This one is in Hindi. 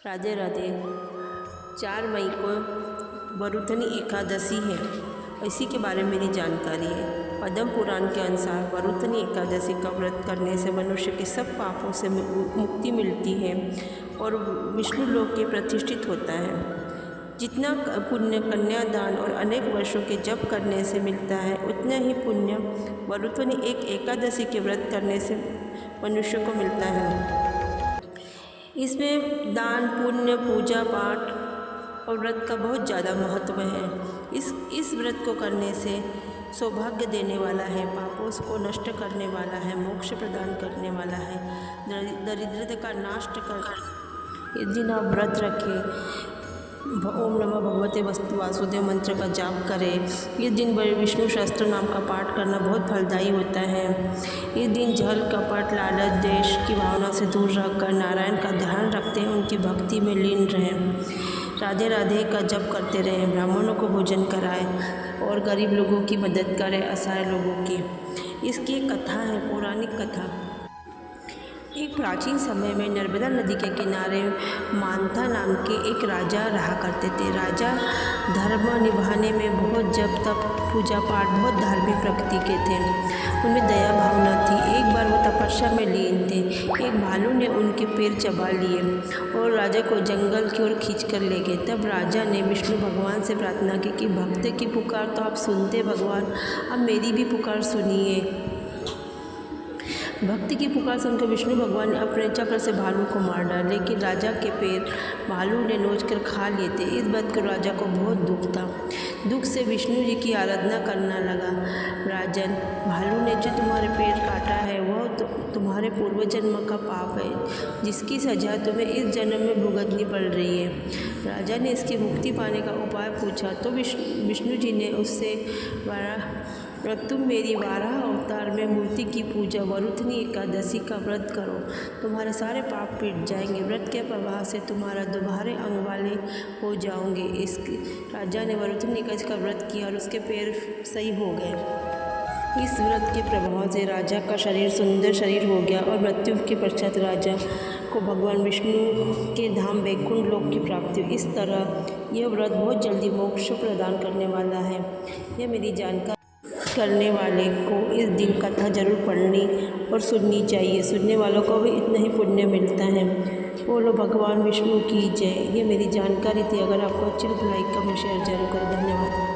राधे राधे। 4 मई को वरुथनी एकादशी है, इसी के बारे में मेरी जानकारी है। पद्म पुराण के अनुसार वरुथनी एकादशी का व्रत करने से मनुष्य के सब पापों से मुक्ति मिलती है और विष्णु लोक के प्रतिष्ठित होता है। जितना पुण्य कन्यादान और अनेक वर्षों के जप करने से मिलता है, उतना ही पुण्य वरुथनी एकादशी के व्रत करने से मनुष्य को मिलता है। इसमें दान, पुण्य, पूजा पाठ और व्रत का बहुत ज़्यादा महत्व है। इस व्रत को करने से सौभाग्य देने वाला है, पापों को नष्ट करने वाला है, मोक्ष प्रदान करने वाला है, दरिद्रता का नाश कर। इस दिन आप व्रत रखें, ओम नमः भगवते वासुदेव मंत्र का जाप करें। इस दिन विष्णु सहस्त्र नाम का पाठ करना बहुत फलदायी होता है। इस दिन जल, कपट, लालच, देश की भावना से दूर रहकर नारायण का ध्यान रखते हैं, उनकी भक्ति में लीन रहें, राधे राधे का जप करते रहें, ब्राह्मणों को भोजन कराएं और गरीब लोगों की मदद करें, असहाय लोगों की। इसकी एक कथा है, पौराणिक कथा। एक प्राचीन समय में नर्मदा नदी के किनारे मांथा नाम के एक राजा रहा करते थे। राजा धर्म निभाने में बहुत जप तप, पूजा पाठ, बहुत धार्मिक प्रकृति के थे। उनमें दया भावना थी। एक बार वो तपस्या में लीन थे। एक भालू ने उनके पैर चबा लिए और राजा को जंगल की ओर खींच कर ले गए। तब राजा ने विष्णु भगवान से प्रार्थना की कि भक्त की पुकार तो आप सुनते भगवान, अब मेरी भी पुकार सुनिए। भक्ति की पुकार सुनकर विष्णु भगवान ने अपने चक्र से भालू को मार डाला, लेकिन राजा के पैर भालू ने नोच कर खा लिए थे। इस बात को राजा को बहुत दुख था। दुख से विष्णु जी की आराधना करना लगा। राजन, भालू ने जो तुम्हारे पैर काटा है वह तुम्हारे पूर्व जन्म का पाप है, जिसकी सजा तुम्हें इस जन्म में भुगतनी पड़ रही है। राजा ने इसकी मुक्ति पाने का उपाय पूछा तो विष्णु जी ने उससे तुम मेरी 12 अवतार में मूर्ति की पूजा वरुथनी एकादशी का व्रत करो, तुम्हारे सारे पाप पीट जाएंगे। व्रत के प्रभाव से तुम्हारा दोबारे अंग वाले हो जाओगे। इस राजा ने वरुथनी एकादशी का व्रत किया और उसके पैर सही हो गए। इस व्रत के प्रभाव से राजा का शरीर सुंदर शरीर हो गया और मृत्यु के पश्चात राजा को भगवान विष्णु के धाम वैकुंठ लोक की प्राप्ति हुई। इस तरह यह व्रत बहुत जल्दी मोक्ष प्रदान करने वाला है। यह मेरी जानकारी करने वाले को इस दिन कथा जरूर पढ़नी और सुननी चाहिए। सुनने वालों को भी इतना ही पुण्य मिलता है। बोलो भगवान विष्णु की जय। ये मेरी जानकारी थी। अगर आपको अच्छी लगी तो लाइक कमेंट शेयर जरूर करें। धन्यवाद।